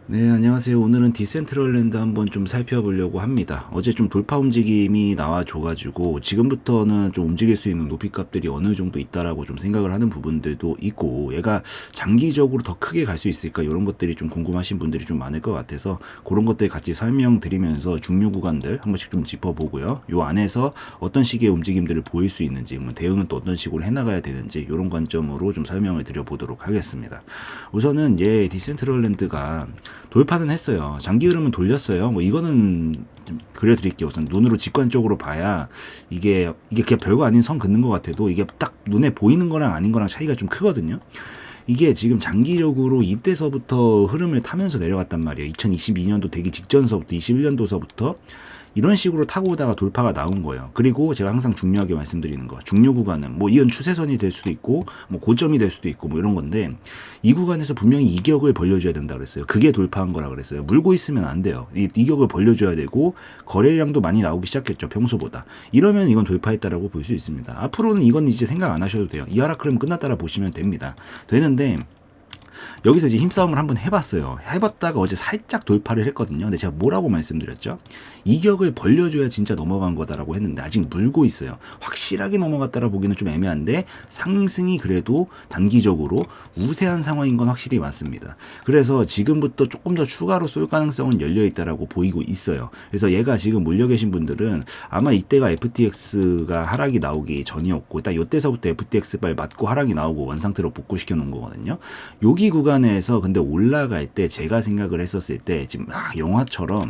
네, 안녕하세요. 오늘은 디센트럴랜드 한번 좀 살펴보려고 합니다. 어제 좀 돌파 움직임이 나와줘가지고 지금부터는 좀 움직일 수 있는 높이값들이 어느 정도 있다라고 좀 생각을 하는 부분들도 있고, 얘가 장기적으로 더 크게 갈 수 있을까 이런 것들이 좀 궁금하신 분들이 좀 많을 것 같아서 그런 것들 같이 설명드리면서 중류 구간들 한 번씩 좀 짚어보고요. 요 안에서 어떤 식의 움직임들을 보일 수 있는지, 뭐 대응은 또 어떤 식으로 해나가야 되는지 이런 관점으로 좀 설명을 드려보도록 하겠습니다. 우선은 얘 디센트럴랜드가 돌파는 했어요. 장기 흐름은 돌렸어요. 뭐 이거는 좀 그려드릴게요. 우선 눈으로 직관적으로 봐야 이게 그냥 별거 아닌 선 긋는 것 같아도 이게 딱 눈에 보이는 거랑 아닌 거랑 차이가 좀 크거든요. 이게 지금 장기적으로 이때서부터 흐름을 타면서 내려갔단 말이에요. 2022년도 되기 직전서부터 21년도서부터 이런 식으로 타고 오다가 돌파가 나온 거예요. 그리고 제가 항상 중요하게 말씀드리는 거, 중요 구간은 뭐 이건 추세선이 될 수도 있고 뭐 고점이 될 수도 있고 뭐 이런 건데, 이 구간에서 분명히 이격을 벌려줘야 된다 그랬어요. 그게 돌파한 거라 그랬어요. 물고 있으면 안 돼요. 이격을 벌려줘야 되고 거래량도 많이 나오기 시작했죠, 평소보다. 이러면 이건 돌파했다라고 볼 수 있습니다. 앞으로는 이건 이제 생각 안 하셔도 돼요. 이 하락흐름 끝났다라 보시면 됩니다. 되는데 여기서 이제 힘싸움을 한번 해봤어요. 해봤다가 어제 살짝 돌파를 했거든요. 근데 제가 뭐라고 말씀드렸죠? 이격을 벌려줘야 진짜 넘어간 거다라고 했는데 아직 물고 있어요. 확실하게 넘어갔다라 보기는 좀 애매한데 상승이 그래도 단기적으로 우세한 상황인 건 확실히 맞습니다. 그래서 지금부터 조금 더 추가로 쏠 가능성은 열려있다라고 보이고 있어요. 그래서 얘가 지금 물려 계신 분들은 아마 이때가 FTX가 하락이 나오기 전이었고 딱 이때서부터 FTX발 맞고 하락이 나오고 원상태로 복구시켜 놓은 거거든요. 여기 구간에서 근데 올라갈 때 제가 생각을 했었을 때 지금 영화처럼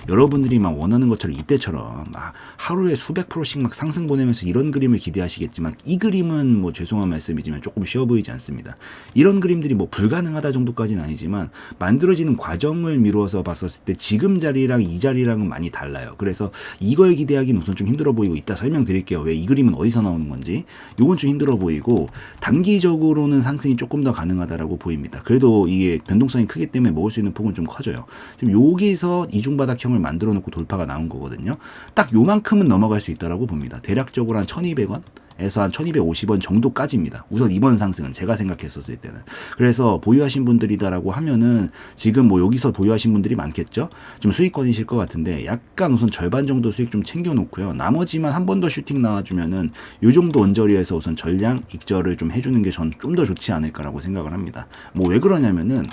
여러분들이 막 원하는 것처럼 이때처럼 막 하루에 수백 프로씩 막 상승 보내면서 이런 그림을 기대하시겠지만 이 그림은 뭐 죄송한 말씀이지만 조금 쉬워 보이지 않습니다. 이런 그림들이 뭐 불가능하다 정도까지는 아니지만 만들어지는 과정을 미루어서 봤었을 때 지금 자리랑 이 자리랑은 많이 달라요. 그래서 이걸 기대하기는 우선 좀 힘들어 보이고 이따 설명드릴게요. 왜 이 그림은 어디서 나오는 건지. 요건 좀 힘들어 보이고 단기적으로는 상승이 조금 더 가능하다라고 보입니다. 그래도 이게 변동성이 크기 때문에 먹을 수 있는 폭은 좀 커져요. 지금 여기서 이중바닥형을 만들어 놓고 돌파가 나온 거거든요. 딱 요만큼은 넘어갈 수 있다라고 봅니다. 대략적으로 한 1200원? 에서 한 1250원 정도까지입니다. 우선 이번 상승은 제가 생각했었을 때는. 그래서 보유하신 분들이다라고 하면은 지금 뭐 여기서 보유하신 분들이 많겠죠? 좀 수익권이실 것 같은데 약간 우선 절반 정도 수익 좀 챙겨놓고요. 나머지만 한 번 더 슈팅 나와주면은 요 정도 언저리에서 우선 전량 익절을 좀 해주는 게 전 좀 더 좋지 않을까라고 생각을 합니다. 뭐 왜 그러냐면은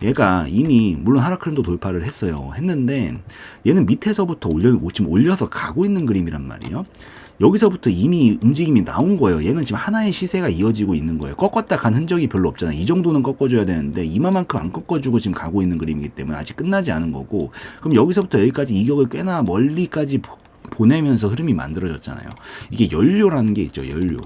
얘가 이미 물론 하락흐름도 돌파를 했어요. 했는데 얘는 밑에서부터 지금 올려서 가고 있는 그림이란 말이에요. 여기서부터 이미 움직임이 나온 거예요. 얘는 지금 하나의 시세가 이어지고 있는 거예요. 꺾었다 간 흔적이 별로 없잖아요. 이 정도는 꺾어줘야 되는데 이만큼 안 꺾어주고 지금 가고 있는 그림이기 때문에 아직 끝나지 않은 거고, 그럼 여기서부터 여기까지 이격을 꽤나 멀리까지 보내면서 흐름이 만들어졌잖아요. 이게 연료라는 게 있죠. 연료.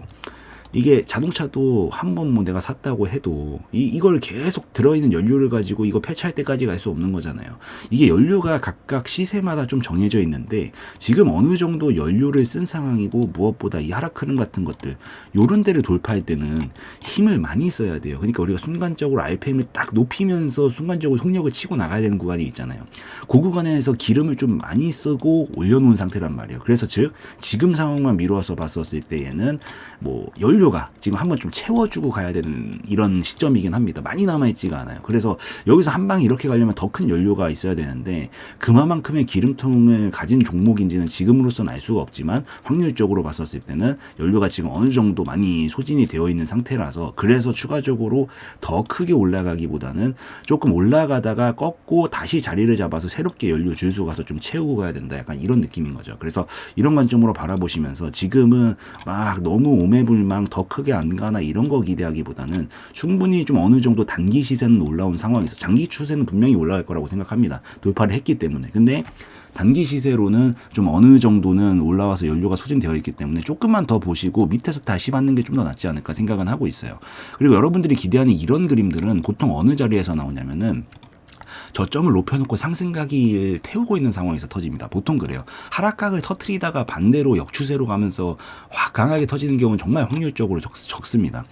이게 자동차도 한번 뭐 내가 샀다고 해도 이걸 계속 들어있는 연료를 가지고 이거 폐차할 때까지 갈 수 없는 거잖아요. 이게 연료가 각각 시세마다 좀 정해져 있는데 지금 어느 정도 연료를 쓴 상황이고, 무엇보다 이 하락 흐름 같은 것들 요런 데를 돌파할 때는 힘을 많이 써야 돼요. 그러니까 우리가 순간적으로 RPM을 딱 높이면서 순간적으로 속력을 치고 나가야 되는 구간이 있잖아요. 그 구간에서 기름을 좀 많이 쓰고 올려놓은 상태란 말이에요. 그래서 즉 지금 상황만 미루어서 봤었을 때 얘는 뭐 연료가 지금 한번 좀 채워주고 가야 되는 이런 시점이긴 합니다. 많이 남아있지가 않아요. 그래서 여기서 한 방에 이렇게 가려면 더 큰 연료가 있어야 되는데 그만큼의 기름통을 가진 종목인지는 지금으로서는 알 수가 없지만 확률적으로 봤었을 때는 연료가 지금 어느 정도 많이 소진이 되어 있는 상태라서, 그래서 추가적으로 더 크게 올라가기보다는 조금 올라가다가 꺾고 다시 자리를 잡아서 새롭게 연료 줄수 가서 좀 채우고 가야 된다, 약간 이런 느낌인 거죠. 그래서 이런 관점으로 바라보시면서 지금은 막 너무 오매불망 더 크게 안 가나 이런 거 기대하기보다는 충분히 좀 어느 정도 단기 시세는 올라온 상황에서 장기 추세는 분명히 올라갈 거라고 생각합니다. 돌파를 했기 때문에. 근데 단기 시세로는 좀 어느 정도는 올라와서 연료가 소진되어 있기 때문에 조금만 더 보시고 밑에서 다시 받는 게 좀 더 낫지 않을까 생각은 하고 있어요. 그리고 여러분들이 기대하는 이런 그림들은 보통 어느 자리에서 나오냐면은 저점을 높여놓고 상승각을 태우고 있는 상황에서 터집니다. 보통 그래요. 하락각을 터트리다가 반대로 역추세로 가면서 확 강하게 터지는 경우는 정말 확률적으로 적습니다.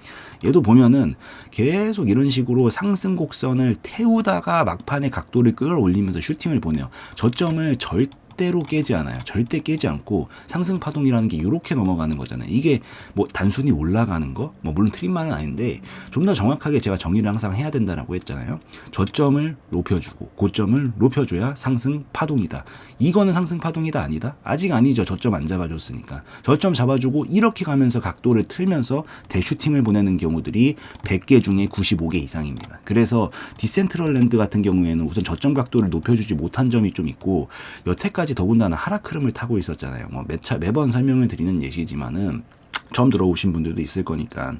얘도 보면은 계속 이런 식으로 상승 곡선을 태우다가 막판에 각도를 끌어올리면서 슈팅을 보내요. 저점을 절대 절대로 깨지 않아요. 절대 깨지 않고 상승 파동이라는 게 이렇게 넘어가는 거잖아요. 이게 뭐 단순히 올라가는 거, 뭐 물론 트림만은 아닌데 좀 더 정확하게 제가 정의를 항상 해야 된다라고 했잖아요. 저점을 높여주고 고점을 높여줘야 상승 파동이다. 이거는 상승 파동이다 아니다? 아직 아니죠. 저점 안 잡아줬으니까. 저점 잡아주고 이렇게 가면서 각도를 틀면서 대슈팅을 보내는 경우들이 100개 중에 95개 이상입니다. 그래서 디센트럴랜드 같은 경우에는 우선 저점 각도를 높여주지 못한 점이 좀 있고 여태까지 더군다나 하락 흐름을 타고 있었잖아요. 뭐 매번 설명을 드리는 예시지만은 처음 들어오신 분들도 있을 거니까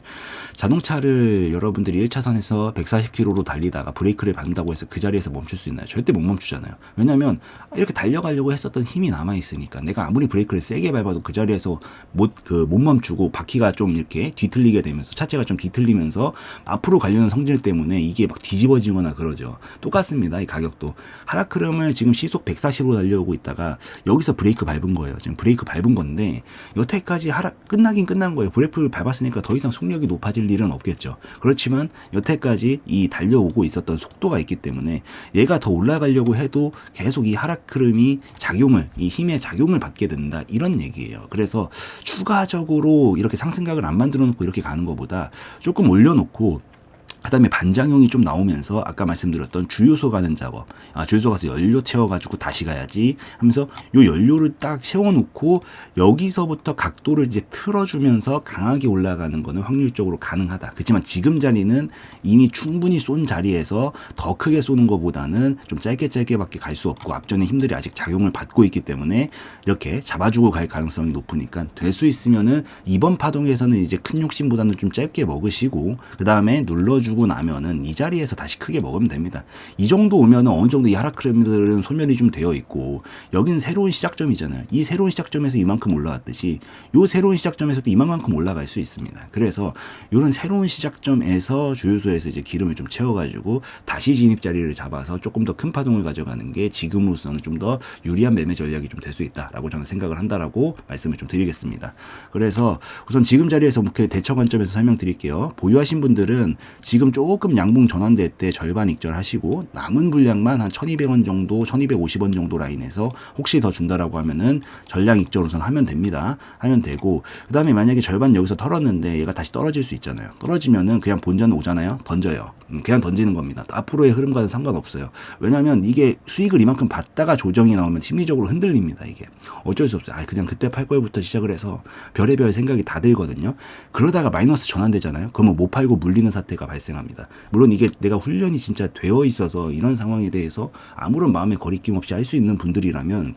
자동차를 여러분들이 1차선에서 140km로 달리다가 브레이크를 밟는다고 해서 그 자리에서 멈출 수 있나요? 절대 못 멈추잖아요. 왜냐하면 이렇게 달려가려고 했었던 힘이 남아있으니까 내가 아무리 브레이크를 세게 밟아도 그 자리에서 못 멈추고 바퀴가 좀 이렇게 뒤틀리게 되면서 차체가 좀 뒤틀리면서 앞으로 가려는 성질 때문에 이게 막 뒤집어지거나 그러죠. 똑같습니다. 이 가격도 하락 흐름을 지금 시속 140으로 달려오고 있다가 여기서 브레이크 밟은 거예요. 지금 브레이크 밟은 건데 여태까지 하락 끝나긴 끝난 거예요. 브레이크를 밟았으니까 더 이상 속력이 높아질 일은 없겠죠. 그렇지만 여태까지 이 달려오고 있었던 속도가 있기 때문에 얘가 더 올라가려고 해도 계속 이 하락 흐름이 이 힘의 작용을 받게 된다. 이런 얘기예요. 그래서 추가적으로 이렇게 상승각을 안 만들어 놓고 이렇게 가는 것보다 조금 올려놓고 그 다음에 반장형이 좀 나오면서 아까 말씀드렸던 주유소 가는 작업, 주유소 가서 연료 채워가지고 다시 가야지 하면서 요 연료를 딱 채워놓고 여기서부터 각도를 이제 틀어주면서 강하게 올라가는 거는 확률적으로 가능하다. 그렇지만 지금 자리는 이미 충분히 쏜 자리에서 더 크게 쏘는 것보다는 좀 짧게밖에 갈 수 없고 앞전에 힘들이 아직 작용을 받고 있기 때문에 이렇게 잡아주고 갈 가능성이 높으니까 될 수 있으면은 이번 파동에서는 이제 큰 욕심보다는 좀 짧게 먹으시고 그 다음에 눌러주고 나면은 이 자리에서 다시 크게 먹으면 됩니다. 이 정도 오면은 어느 정도 이 하락 흐름들은 소멸이 좀 되어 있고 여기는 새로운 시작점이잖아요. 이 새로운 시작점에서 이만큼 올라왔듯이 요 새로운 시작점에서도 이만큼 올라갈 수 있습니다. 그래서 이런 새로운 시작점에서 주유소에서 이제 기름을 좀 채워가지고 다시 진입 자리를 잡아서 조금 더 큰 파동을 가져가는 게 지금으로서는 좀 더 유리한 매매 전략이 좀 될 수 있다라고 저는 생각을 한다라고 말씀을 좀 드리겠습니다. 그래서 우선 지금 자리에서 목표 대처 관점에서 설명드릴게요. 보유하신 분들은 지금 조금 양봉 전환될 때 절반 익절하시고 남은 분량만 한 1,200원 정도, 1,250원 정도 라인에서 혹시 더 준다라고 하면은 전량 익절 우선 하면 됩니다. 하면 되고 그 다음에 만약에 절반 여기서 털었는데 얘가 다시 떨어질 수 있잖아요. 떨어지면은 그냥 본전 오잖아요. 던져요. 그냥 던지는 겁니다. 앞으로의 흐름과는 상관없어요. 왜냐하면 이게 수익을 이만큼 받다가 조정이 나오면 심리적으로 흔들립니다. 이게 어쩔 수 없어요. 그냥 그때 팔 거부터 시작을 해서 별의별 생각이 다 들거든요. 그러다가 마이너스 전환되잖아요. 그러면 못 팔고 물리는 사태가 발생합니다. 물론 이게 내가 훈련이 진짜 되어 있어서 이런 상황에 대해서 아무런 마음의 거리낌 없이 할 수 있는 분들이라면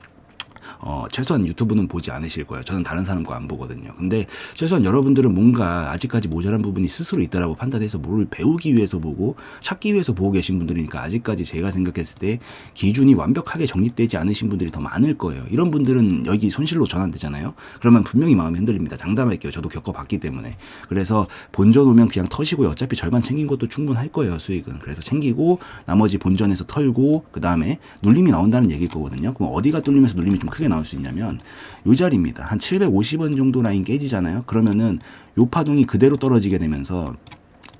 최소한 유튜브는 보지 않으실 거예요. 저는 다른 사람 거 안 보거든요. 근데 최소한 여러분들은 뭔가 아직까지 모자란 부분이 스스로 있다라고 판단해서 뭘 배우기 위해서 보고 찾기 위해서 보고 계신 분들이니까 아직까지 제가 생각했을 때 기준이 완벽하게 정립되지 않으신 분들이 더 많을 거예요. 이런 분들은 여기 손실로 전환되잖아요. 그러면 분명히 마음이 흔들립니다. 장담할게요. 저도 겪어봤기 때문에. 그래서 본전 오면 그냥 터시고요. 어차피 절반 챙긴 것도 충분할 거예요. 수익은. 그래서 챙기고 나머지 본전에서 털고 그 다음에 눌림이 나온다는 얘기일 거거든요. 그럼 어디가 뚫리면서 눌림이 좀 크게 나올 수 있냐면 요 자리입니다. 한 750원 정도 라인 깨지잖아요. 그러면은 요 파동이 그대로 떨어지게 되면서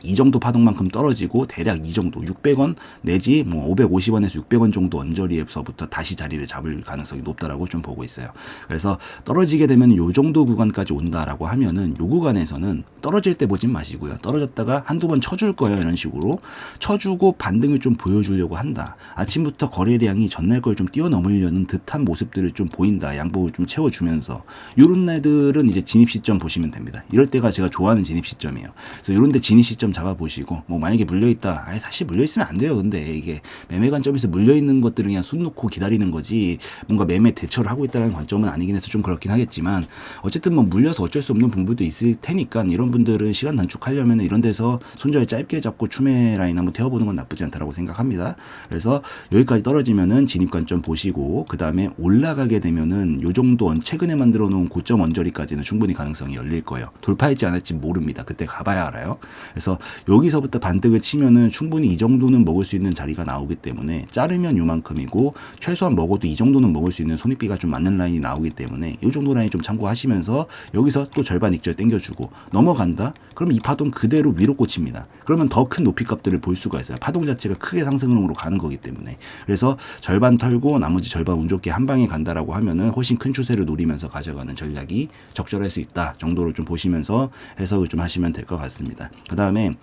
이 정도 파동만큼 떨어지고 대략 이 정도 600원 내지 뭐 550원에서 600원 정도 언저리에서부터 다시 자리를 잡을 가능성이 높다라고 좀 보고 있어요. 그래서 떨어지게 되면 요 정도 구간까지 온다라고 하면은 요 구간에서는 떨어질 때 보진 마시고요. 떨어졌다가 한두 번 쳐줄 거예요. 이런 식으로 쳐주고 반등을 좀 보여주려고 한다. 아침부터 거래량이 전날 걸 좀 뛰어넘으려는 듯한 모습들을 좀 보인다. 양봉을 좀 채워주면서 요런 날들은 이제 진입 시점 보시면 됩니다. 이럴 때가 제가 좋아하는 진입 시점이에요. 그래서 요런 데 진입 시점 잡아보시고 뭐 만약에 물려있다. 사실 물려있으면 안 돼요. 근데 이게 매매 관점에서 물려있는 것들은 그냥 손 놓고 기다리는 거지 뭔가 매매 대처를 하고 있다는 관점은 아니긴 해서 좀 그렇긴 하겠지만 어쨌든 뭐 물려서 어쩔 수 없는 분들도 있을 테니까 이런 분들은 시간 단축하려면 이런 데서 손절 짧게 잡고 추매 라인 한번 태워보는 건 나쁘지 않다라고 생각합니다. 그래서 여기까지 떨어지면은 진입 관점 보시고 그 다음에 올라가게 되면은 요 정도 최근에 만들어 놓은 고점 언저리까지는 충분히 가능성이 열릴 거예요. 돌파할지 안 할지 모릅니다. 그때 가봐야 알아요. 그래서 여기서부터 반등을 치면은 충분히 이 정도는 먹을 수 있는 자리가 나오기 때문에 자르면 요만큼이고 최소한 먹어도 이 정도는 먹을 수 있는 손익비가 좀 맞는 라인이 나오기 때문에 이 정도 라인 좀 참고하시면서 여기서 또 절반 익절 땡겨주고 넘어가 넘어간다? 그럼 이 파동 그대로 위로 꽂힙니다. 그러면 더 큰 높이 값들을 볼 수가 있어요. 파동 자체가 크게 상승으로 가는 거기 때문에. 그래서 절반 털고 나머지 절반 운 좋게 한 방에 간다라고 하면은 훨씬 큰 추세를 노리면서 가져가는 전략이 적절할 수 있다 정도로 좀 보시면서 해석을 좀 하시면 될 것 같습니다. 그 다음에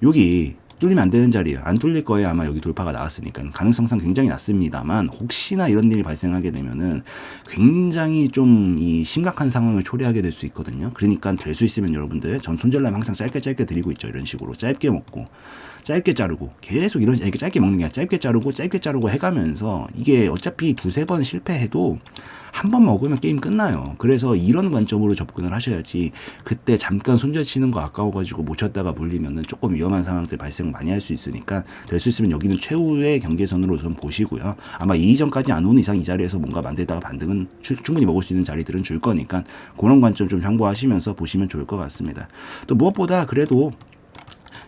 여기 뚫리면 안 되는 자리예요. 안 뚫릴 거예요. 아마 여기 돌파가 나왔으니까. 가능성상 굉장히 낮습니다만 혹시나 이런 일이 발생하게 되면은 굉장히 좀 이 심각한 상황을 초래하게 될 수 있거든요. 그러니까 될 수 있으면 여러분들 전 손절남 항상 짧게 드리고 있죠. 이런 식으로 짧게 먹고 짧게 자르고 계속 이렇게 짧게 먹는 게 아니라 짧게 자르고 해가면서 이게 어차피 두세 번 실패해도 한 번 먹으면 게임 끝나요. 그래서 이런 관점으로 접근을 하셔야지 그때 잠깐 손절 치는 거 아까워가지고 못 쳤다가 물리면은 조금 위험한 상황들 발생 많이 할 수 있으니까 될 수 있으면 여기는 최후의 경계선으로 좀 보시고요. 아마 이전까지 안 오는 이상 이 자리에서 뭔가 만들다가 반등은 충분히 먹을 수 있는 자리들은 줄 거니까 그런 관점 좀 참고하시면서 보시면 좋을 것 같습니다. 또 무엇보다 그래도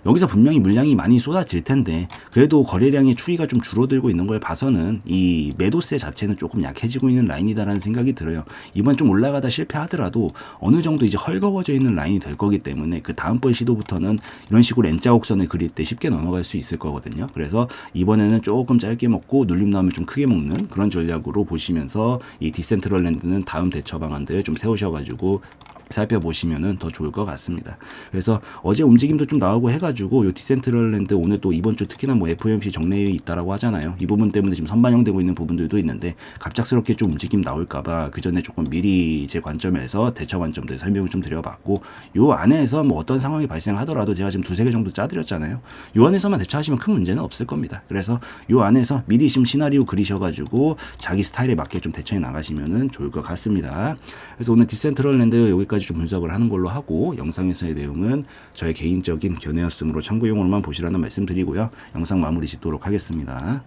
여기서 분명히 물량이 많이 쏟아질 텐데 그래도 거래량의 추이가 좀 줄어들고 있는 걸 봐서는 이 매도세 자체는 조금 약해지고 있는 라인이다라는 생각이 들어요. 이번 좀 올라가다 실패하더라도 어느 정도 이제 헐거워져 있는 라인이 될 거기 때문에 그 다음번 시도부터는 이런 식으로 N자 곡선을 그릴 때 쉽게 넘어갈 수 있을 거거든요. 그래서 이번에는 조금 짧게 먹고 눌림 나오면 좀 크게 먹는 그런 전략으로 보시면서 이 디센트럴랜드는 다음 대처 방안들 좀 세우셔가지고 살펴보시면은 더 좋을 것 같습니다. 그래서 어제 움직임도 좀 나오고 해가지고 요 디센트럴랜드 오늘 또 이번 주 특히나 뭐 FOMC 정례에 있다라고 하잖아요. 이 부분 때문에 지금 선반영되고 있는 부분들도 있는데 갑작스럽게 좀 움직임 나올까봐 그 전에 조금 미리 제 관점에서 대처 관점들 설명을 좀 드려봤고 요 안에서 뭐 어떤 상황이 발생하더라도 제가 지금 두세 개 정도 짜드렸잖아요. 요 안에서만 대처하시면 큰 문제는 없을 겁니다. 그래서 요 안에서 미리 지금 시나리오 그리셔가지고 자기 스타일에 맞게 좀 대처해 나가시면은 좋을 것 같습니다. 그래서 오늘 디센트럴랜드 여기까지 좀 분석을 하는 걸로 하고 영상에서의 내용은 저의 개인적인 견해였으므로 참고용으로만 보시라는 말씀 드리고요. 영상 마무리 짓도록 하겠습니다.